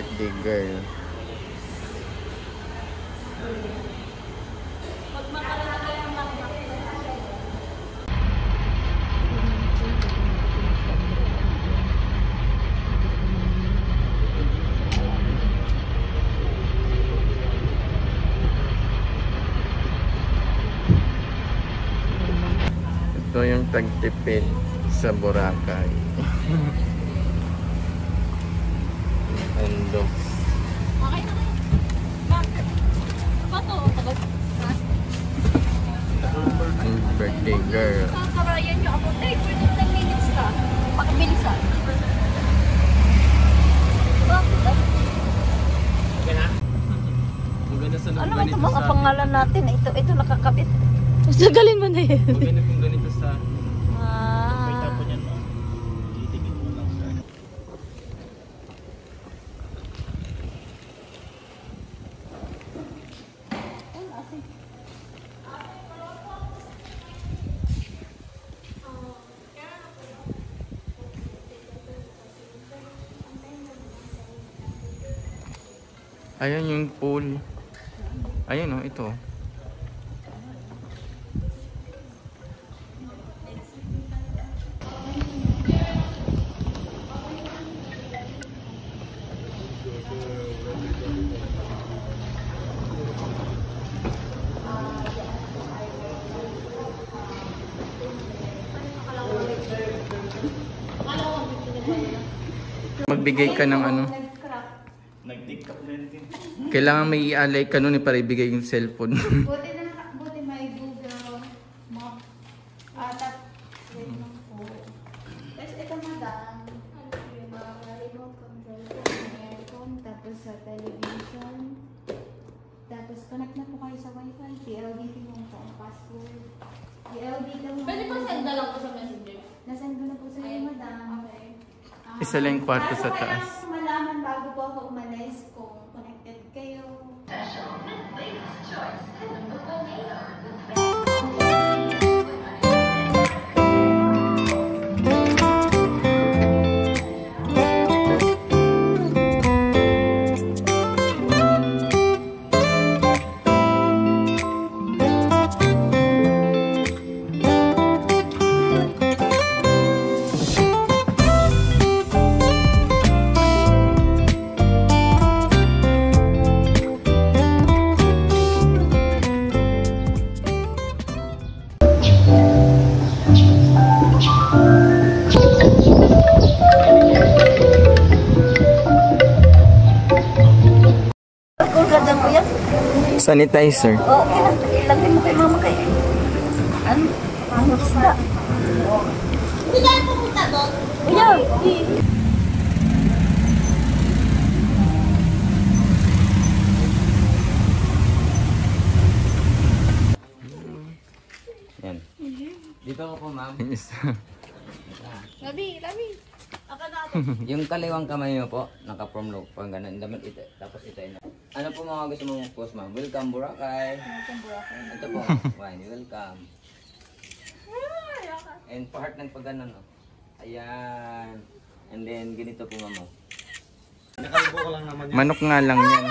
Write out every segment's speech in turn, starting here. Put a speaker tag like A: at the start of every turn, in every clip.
A: birthday girl. Ito yung tagtipid sa Boracay. Ando.
B: Okay na kayo. Bakit? Pato.
A: Birthday girl.
B: Kakarayan nyo ako. Take 10 minutes ka. Pakibilisan. Bakit?
C: Okay na? Maganda sa
B: Ano ito mga pangalan natin? Ito nakakabit.
D: Sagalin mo na yun.
C: Maganda kung ganito sa...
B: Ah.
C: Tapon yan mo. Itigit mo lang siya.
A: Ayan yung pool. Ayun oh, ito. Magbigay ka ng ano.
C: Nag-tiktok din din.
A: Kailangan may i-alay ka nun para ibigay yung cellphone.
E: Buti may Google Map. Wait lang po. Tapos ito madam, remote control po ng aircon, tapos sa television. Tapos connect na po kayo sa wifi. PLDT mo po ang password. PLDT mo.
B: Pwede pa send na lang po sa messenger.
E: Nasend ko na po sa iyo madam. Okay.
A: Isa lang yung kwarto sa taas.
E: Kailangan ko malaman bago po ako umalis kung connected kayo.
A: Sanitizer.
B: Oo, ilagay mo kay mama kayo. Ano? Ano isda? Hindi tayo pupunta doon. Kuya!
C: Yan. Dito ako po, ma'am.
B: Labi. Ako na ako.
C: Yung kaliwang kamay niyo po, naka-from low. Pang ganun. Ito, tapos ito yun. Ano po mga gusto mong post, ma'am? Welcome, Boracay.
B: Welcome, Boracay.
C: Ito po. Wine, welcome. And part ng pag-ganon, no? Ayan. And then, ganito po, ma'am. Nakalbo ko lang naman yan.
A: Manok nga lang yan.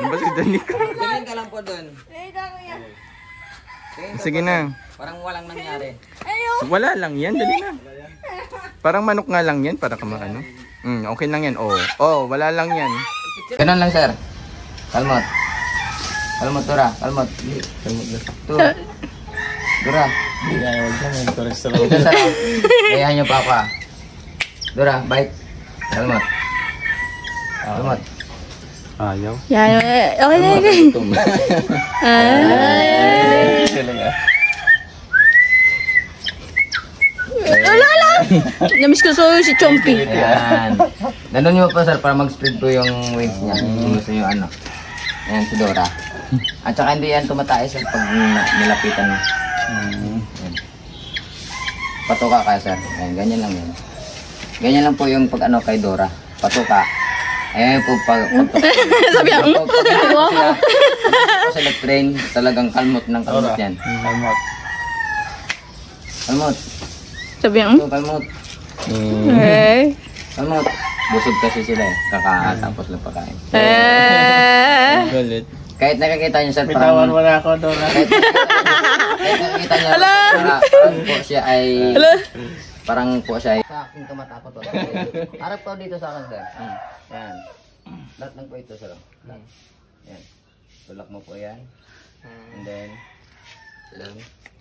A: Ano ba si Danica?
C: Tingin ka lang po doon.
A: Sige na.
C: Parang walang nangyari.
A: Wala lang yan. Dali na. Parang manok nga lang yan. Para ka maano. Okay lang yan. Oh, wala lang yan.
C: Ganon lang, sir. Kalmot. Kalmot, Tura. Kalmot. Kalmot lang. Tura. Dura. Ito sa lang. Gayahan niyo pa ako. Dura, bite. Kalmot. Kalmot.
A: Ayaw.
D: Yan. Okay na yun. Wala. Namiss ko so si Chompy.
C: Ayan. Ganon niyo pa, sir, para mag-spread po yung wings niya. Yung gusto niyo ano. Ayan, si Dora. At saka hindi yan tumataas pag nilapitan mo. Ayan. Patuka ka, sir. Ayan, ganyan lang yan. Ganyan lang po yung pag ano kay Dora. Patuka. Ayan po
D: Sabi ang.
C: sa train, talagang kalmot ng kalmot yan.
A: Kalmot.
C: Kalmot.
D: Sabi ang.
C: Ito, kalmot.
D: Okay.
C: Kalmot. Busog kasi sila eh. Kakatapos lang pagkain.
A: Galit.
C: Kahit nakakita niyo sir,
F: Bitawan mo na ako, Dora.
C: kahit nakakita niyo, parang po siya ay... Parang po siya ay... Sa aking tumatakot po. Harap po dito sa akin sir. Yan. Lahat lang po ito sir. Yan. Tulak mo po yan. And then...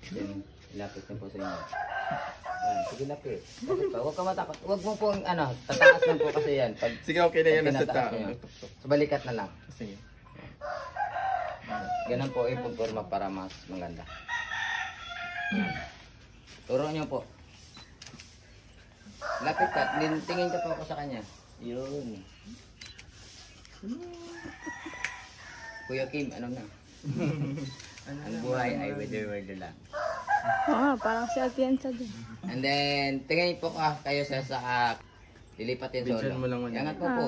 C: Then, ilapit na po sa inyo. Yan. Sige lapit. Lapit pa. Huwag ka matakot. Huwag mo pong ano, tataas lang po kasi yan. Pag,
A: Sige, okay na yan.
C: pag
A: Nasa
C: tinataas
A: tao.
C: niyo. Sa balikat na lang.
A: Sige.
C: Ganun po ipupurma para mas maganda. Turo niyo po. Lapit ka. Tingin ka po ako sa kanya. Yun. Kuya Kim, ano na? Ang buhay ay weather lang.
D: Parang si Atienza din.
C: And then, tingin po kayo sa lilipatin solo.
A: Bidyan mo lang muna.
C: Yangat mo po.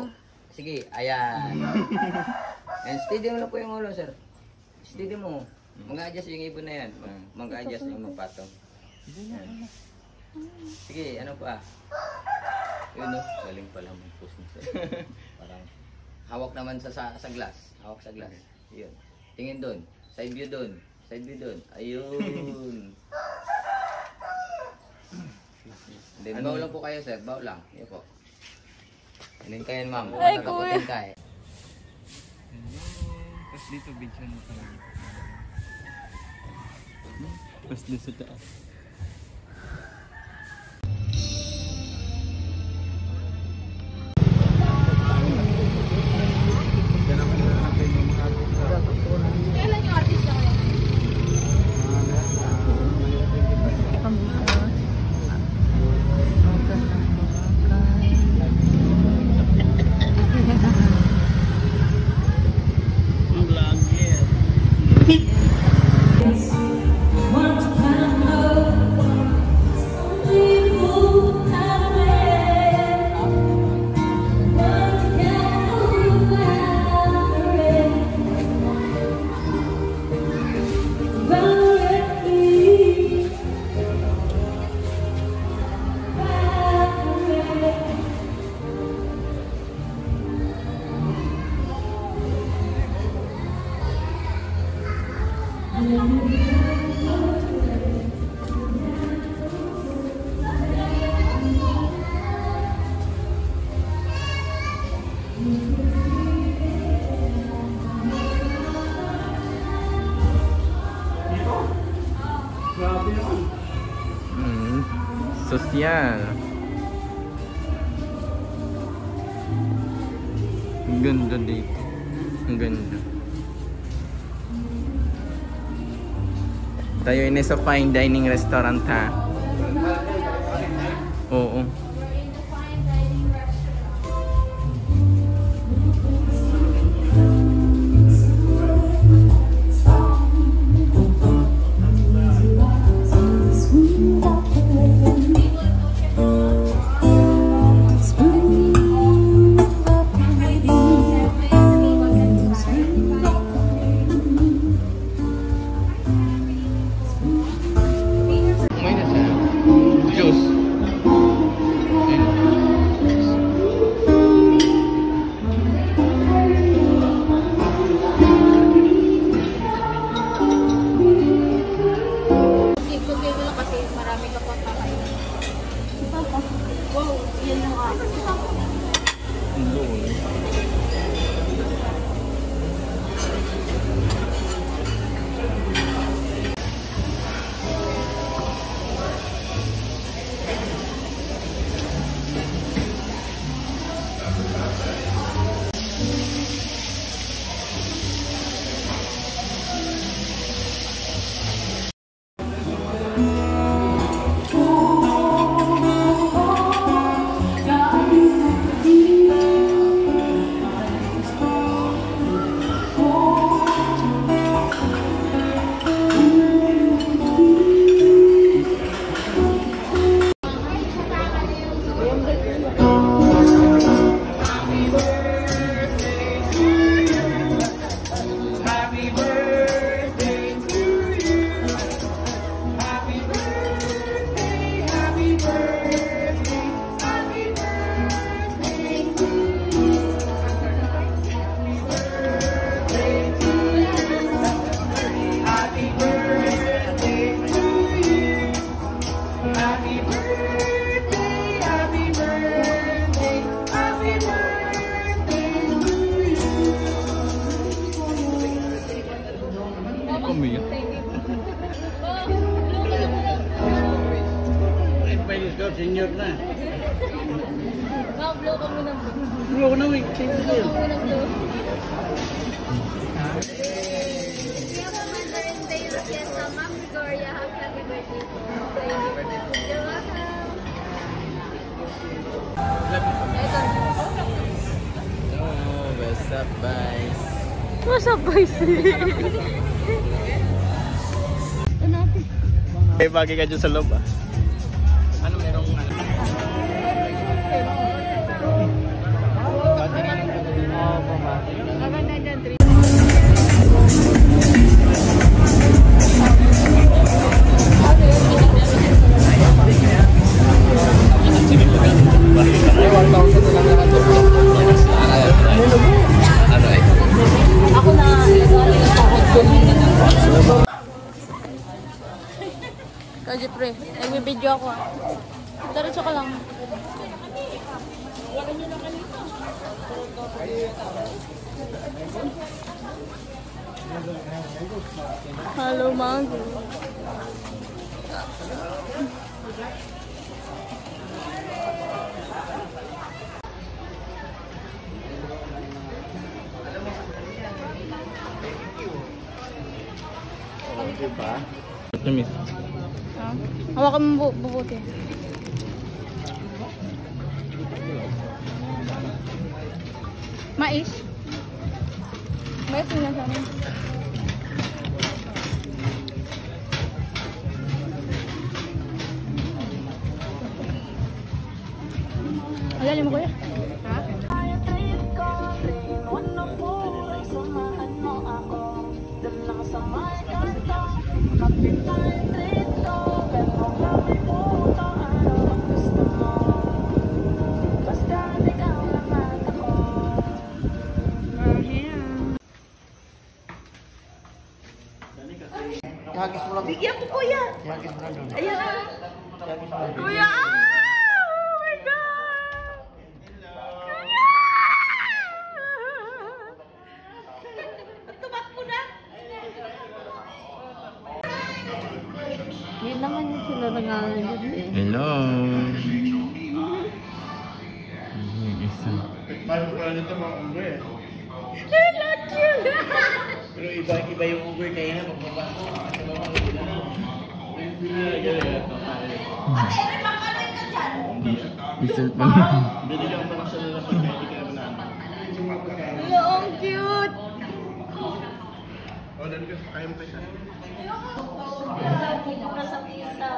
C: Sige, ayan. And steady mo lang po yung ulo, sir. Steady mo. Mag-a-adjust yung ibon na yan. Mag-a-adjust yung magpatong. Yan. Sige, ano pa? Yun o, galing pala mag-push nito. Parang hawak naman sa glass. Hawak sa glass. Yun. Tingin doon. Side view doon. Side view doon. Ayun. Then, baw lang po kayo, sir. Baw lang. Yun po. Anin kayo, ma'am. Nakaputin ka eh.
A: Tapos dito, bidyan mo ka lang. Tapos dito sa taas. Sosyal. Ang ganda dito. Ang ganda. Tayo ini sa fine dining restaurant ha. Oo. Juice. mo yun?
F: Senior na.
D: Blow ka muna.
F: Blow ko na, wait. Senior na yun.
E: Ma'am Gloria, happy birthday po. You're welcome.
A: Oh, what's up, guys?
D: What's up, boys?
F: Okay, bagay ka dyan sa loob ah. Ano merong ano?
D: Ako na. Ikaw, Jeffrey. Nag-video ako ah. Diretso ka lang. Hello, Mango.
F: Diba?
A: Miss.
D: Ah, hawakan mo bubuti. Mais? Mais yung nasa amin. Alam mo kuya? Ha?
B: Bigyan ko kuya. Ayan. Kuya! Oh my God! Kuya! Tumakbo na.
D: Yun naman yung sila nangalan eh.
A: Hello. Yung isa.
F: Paano ko lang ito mga unggoy eh.
B: Hello, cute!
F: Pero iba yung unggoy kaya na pagbaba ko. Kasi baba ko sila na.
A: Isa pa.
F: Binigyan pa lang sa lalaki kaya hindi ka naman namin.
B: Hello, ang cute!
F: O, dali ka. Kaya mo tayo.
B: Dito ka sa pisa.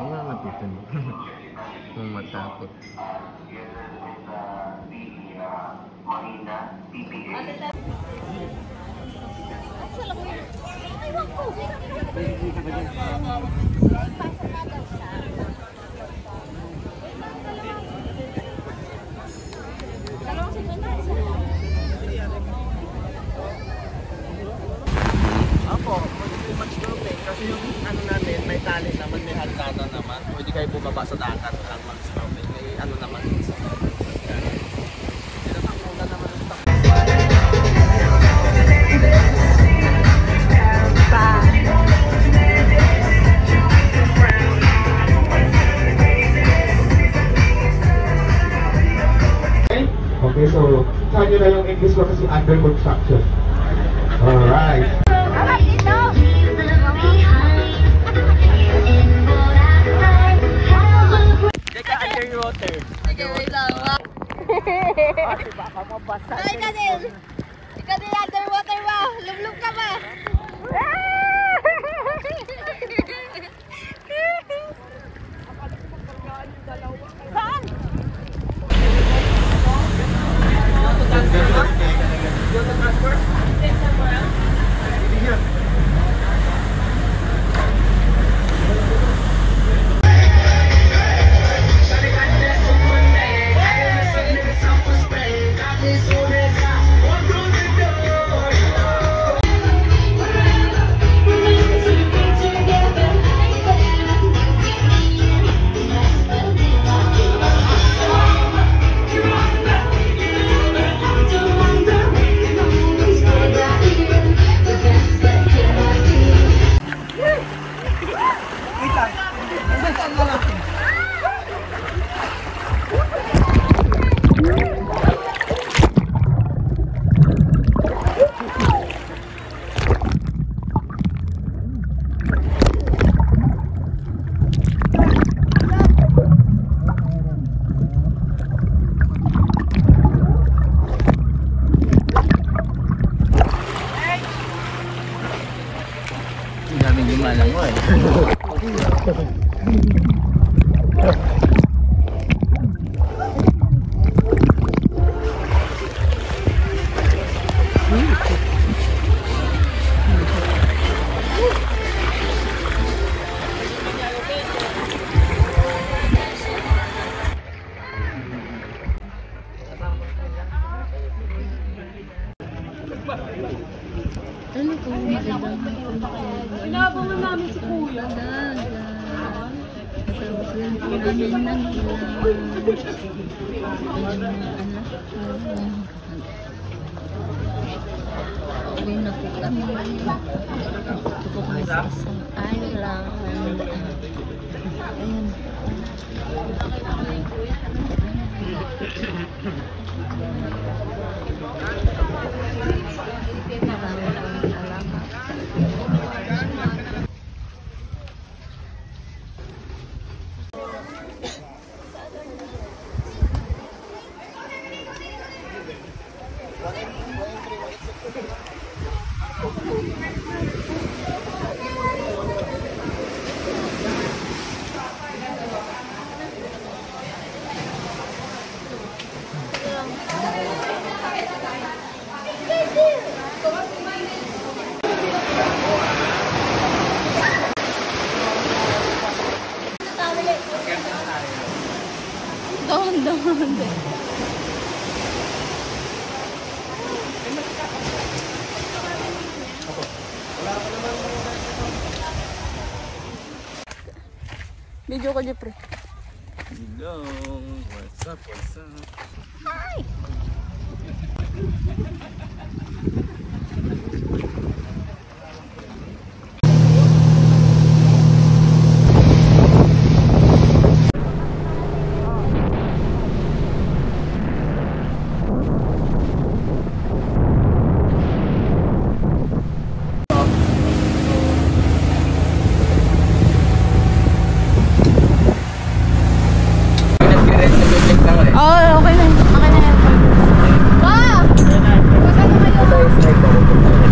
A: Ang mga matutin mo. Kung matakot.
F: Apo, pwede match snorkeling kasi yung ano natin, may tali naman, may hagdanan naman. Pwede kayo bumaba sa dagat lang mag-snorkeling. May ano naman sa pinapakuna naman ang stock.
G: Okay, so saan nyo na yung English ko kasi under construction. Alright.
F: Teka, underwater.
D: Sige, wait lang.
F: Baka mabasa.
D: Ay, ikaw din. Ikaw din underwater ba? Lublub ka ba? Saan?
E: Together.
D: Ano po, magandang pinabang namin si Kuya. Tapos rin po namin ng uwi na po kami. Ito po kami sa isang island. Ayan. Dahan-dahan. Video ko, Jeffrey.
A: Hello, what's up, what's up?
D: Oh, okay na. Okay na yan. Wow! Basta na kayo.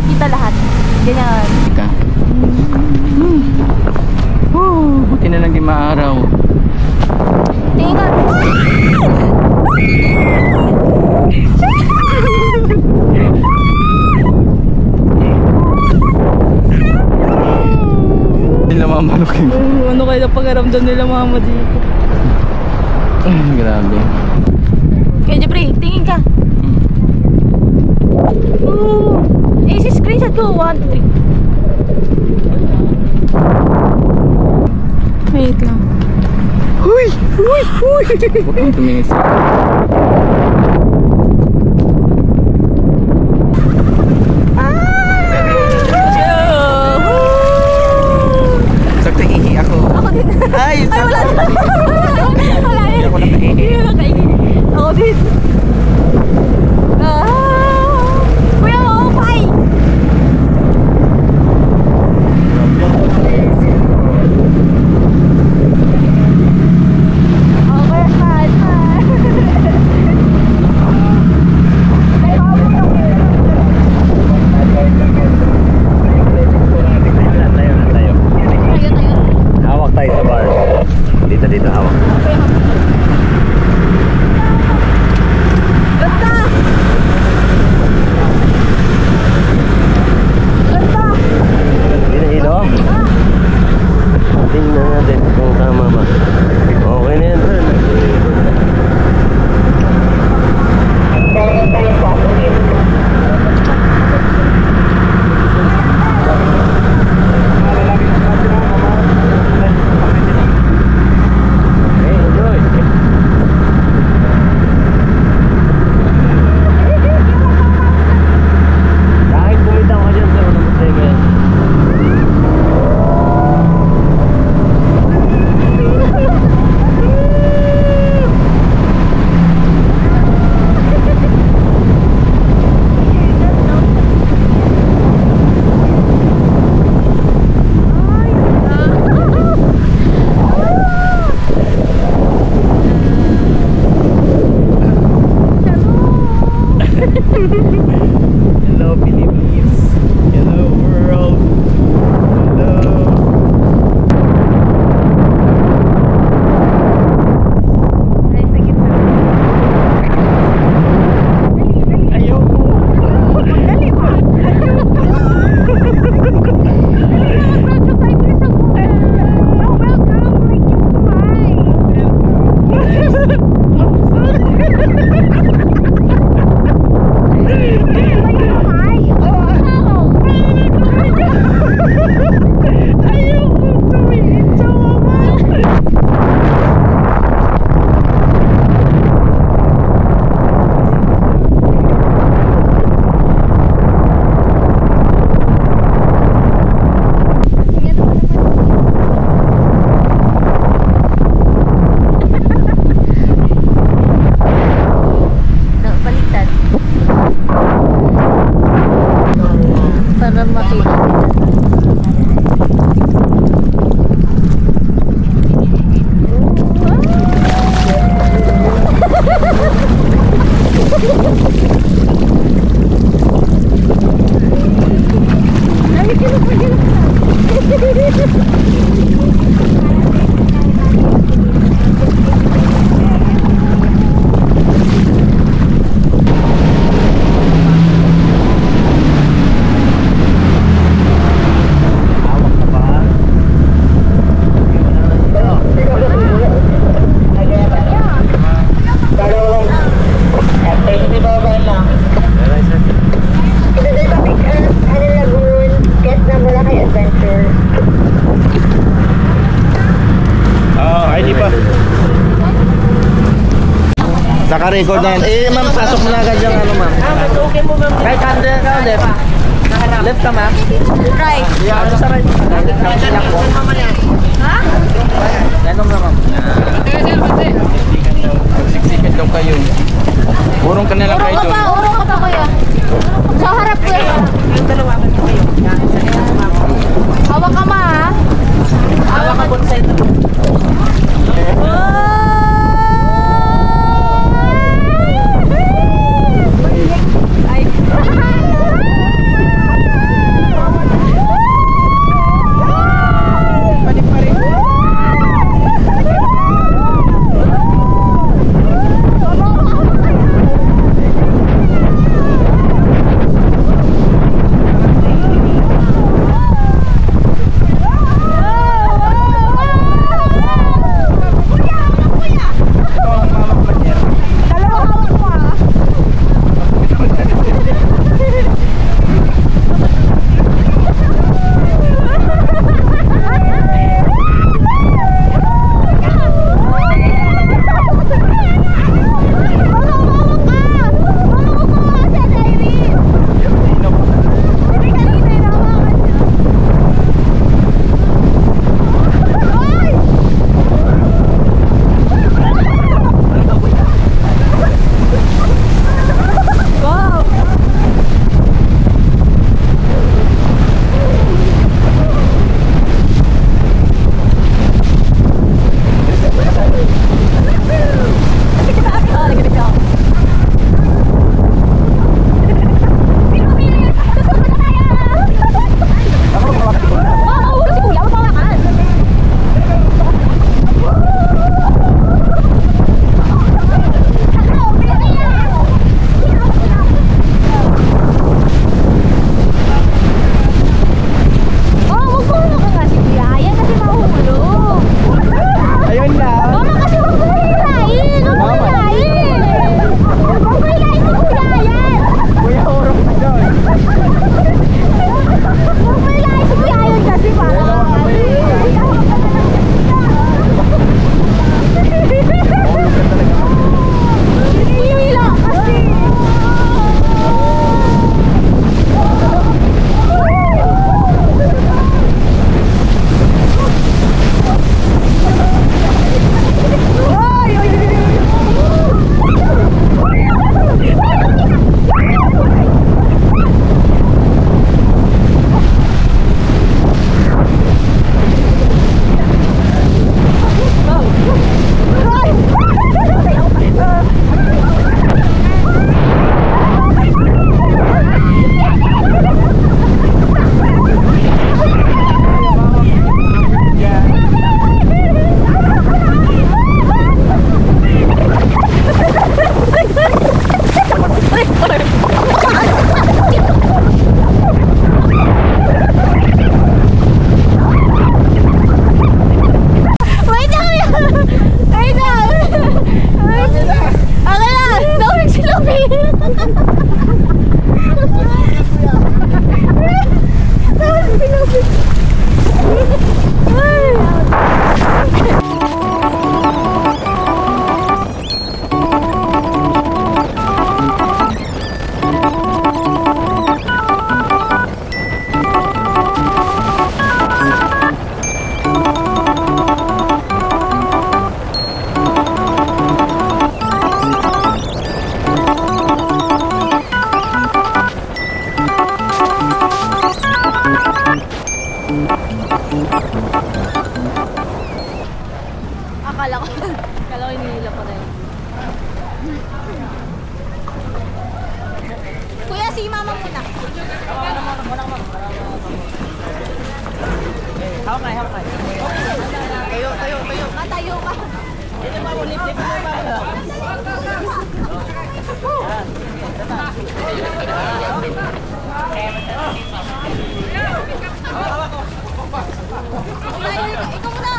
D: kita lahat. Ganyan.
A: Ka. Buti na lang di maaraw.
D: Tingnan.
A: Hindi lang mamanok yun.
D: Ano kayo na pag-aramdam nila mama dito?
A: Grabe.
D: Kaya Jeffrey, tingin ka. Eh, si screenshot ko. 1, 2, 3. Wait lang.
A: Huy! Huy! Huy! Huwag kang tumingin sa... Sakto ihi ako.
D: Ako din.
A: Ay!
D: Ay, wala na. Wala
A: Hindi
D: yun.
A: ako nakaihi.
D: Hindi na nakaihi. Ako din. Kuya, okay.
F: Hawak tayo sa bar. Dito hawak. Hilo. Tingnan natin kung tama ba. Okay na yan, sir. Kahit bumitaw ka dyan, sir, walang problema yan. Hello, Philippines. Hello, world. Hello. Ayoko.
D: Dali ba? Para makita.
F: Naka-record na yan. Eh, ma'am, pasok mo na agad yung ano, ma'am. Mas okay mo, ma'am. Right hand ka, left. Left ka, ma'am.
D: Right.
F: Yeah, ano sa right?
D: Ha?
F: Ganun na, ma'am.
A: Magsiksikan daw kayo. Urong ka na lang kayo doon.
D: Urong ka pa kuya. Sa harap ko yan. Hawak ka ma ha? Hawak ka po sa ito. Ay.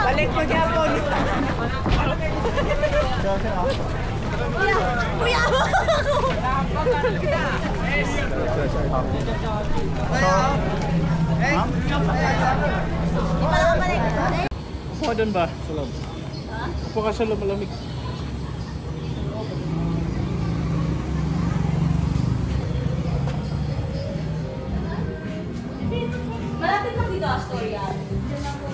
B: Balik mo gyapon. Kuya!
F: Upo ka doon ba? Sa loob. Upo ka sa loob, malamig.
B: Malapit lang dito, Astoria. Diyan lang po.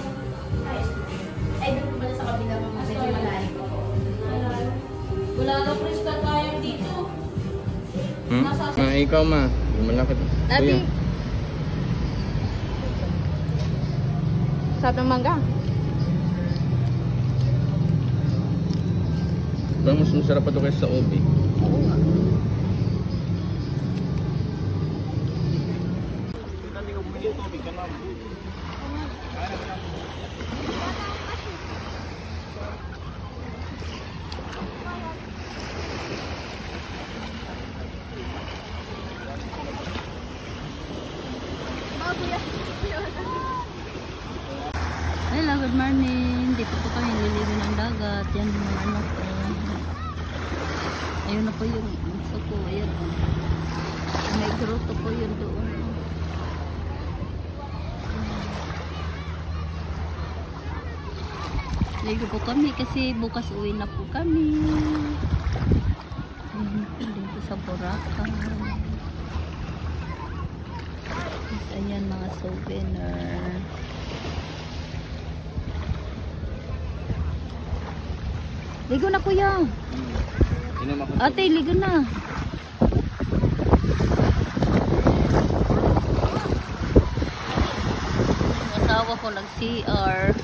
B: Ay, doon po pala sa kabila mga medyo malalim po.
D: Wala na crystal tayo dito.
A: Ikaw ma. Malapit.
D: Daddy. Sarap ng mangga.
A: Parang mas masarap pa ito kaysa sa OB.
D: Oo nga. Hello, good morning. Dito po kami nililigo ng dagat. Yan yung mga anak ko. Ayun na po yung gusto ko. Ayan. May gruto po yun doon. Ligo po kami kasi bukas uwi na po kami. Dito sa Boracay. Ayan mga souvenir. Ligo na kuya. Ate, ligo na. Asawa ko nag-CR.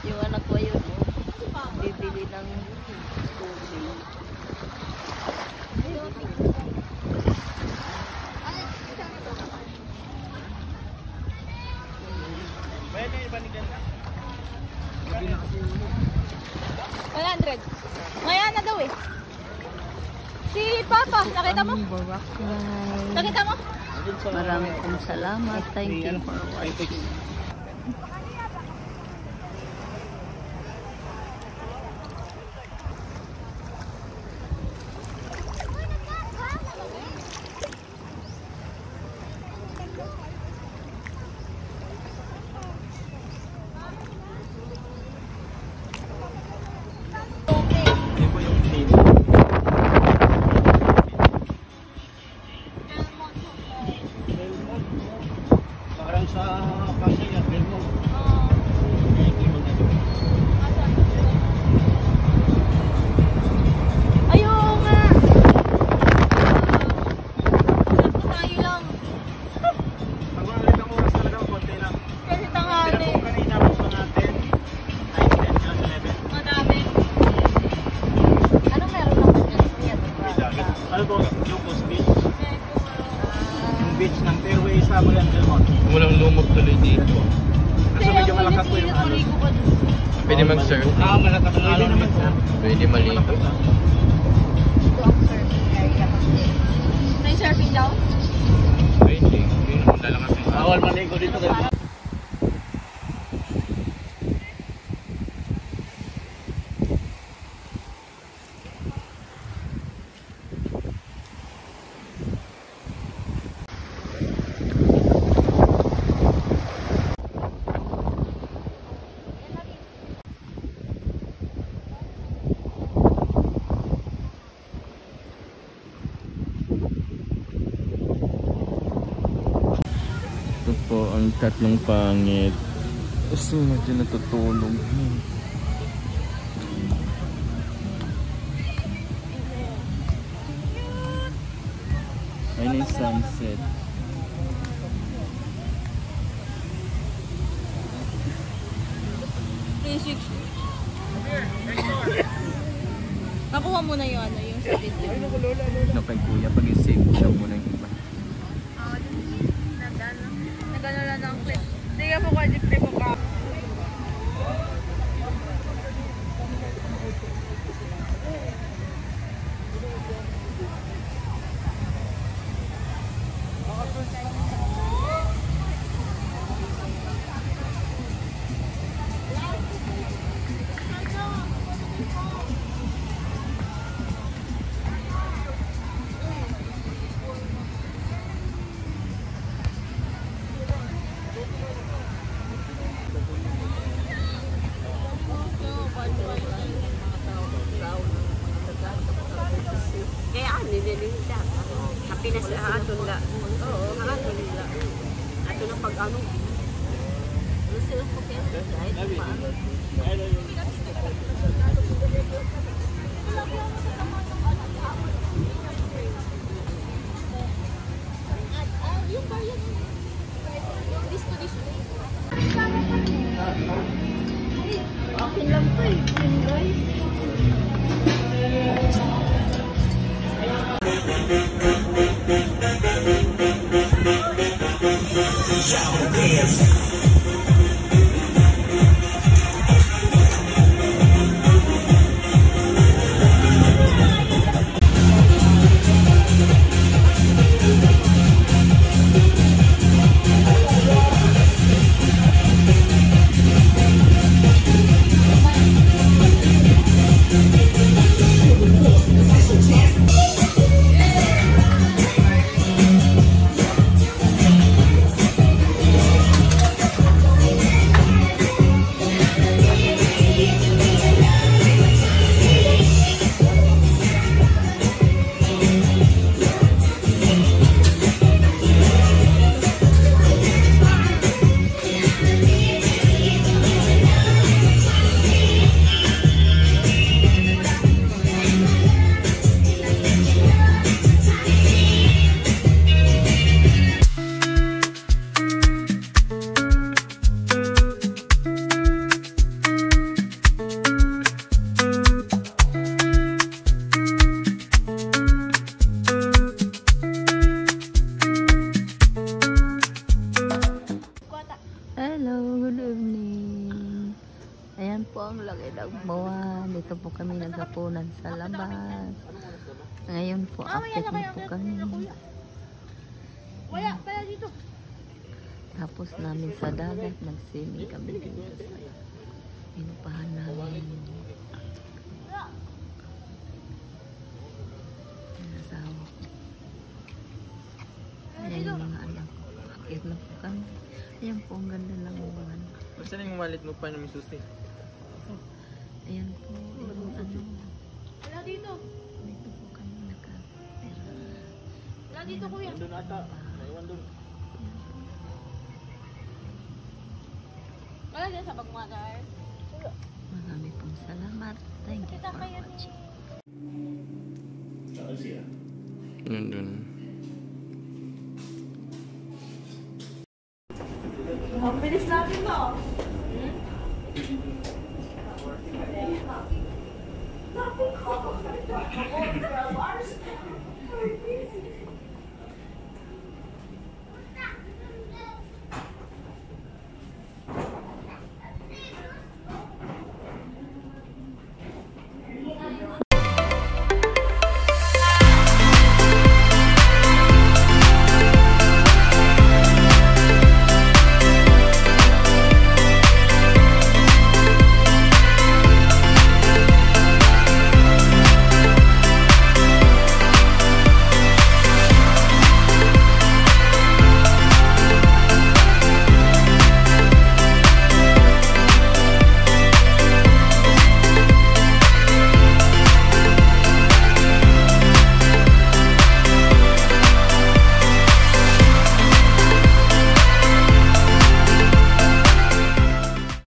D: Yung anak ko yun, bibili ng tubig.
F: Pwede, ibanigan na.
D: 100. Ngayon na daw eh. Si Papa, nakita mo? Nakita mo?
B: Maraming pong salamat. Thank you for watching.
F: Parang sa Pasaya, Belmont.
D: Ayaw nga. Tayo lang.
F: Pag wala rin ang oras talaga, konti lang.
D: Kasi tanghali.
F: Kung kanina po mga 10, 9, 10, 11.
D: Madami.
B: Ano meron ako dyan?
F: Ano po? Lucas Beach. Yung beach ng Fairway sa Mayan, Belmont.
A: Walang lumot tuloy dito.
F: Kasi medyo malakas po yung alon.
A: Pwede mag-surf.
F: Malakas ang alon naman po.
A: Pwede maligo.
B: Ito ang surfing area kasi.
D: May surfing daw?
A: Pwede. Hindi naman lalakas yung
F: Bawal maligo dito.
A: Ito po ang tatlong pangit. Gusto natin natutulog. Ayun yung sunset.
D: Nakuha mo na yung ano, yung sa video.
A: No, kay kuya, pag i-save ko siya muna yung iba.
D: Nagano lang ng clip. Hindi ka po kasi clip mo ka.
F: ano?
E: Akin lang to eh. Guys.
D: Hello, good evening. Ayan po ang laki ng buwan. Dito po kami naghapunan sa labas. Ngayon po, akit na po kami.
E: Wala, pala dito.
D: Tapos namin sa dagat, nag-swimming kami dito sa inupahan namin. Ang asawa ko. Ayan yung mga anak ko. Akit na po kami. Ayan po, ang ganda ng buwan.
F: Basta na yung malit mo pa ng susi.
D: Ayan po, yung ano.
E: Wala dito.
D: Dito po kami nakapera.
E: Wala dito, kuya.
F: Doon ata. Naiwan doon.
E: Wala dito sa Bagmadar.
D: Marami pong salamat. Thank you for watching.
A: Yun dun.
E: Ang bilis natin to. Sabi ko.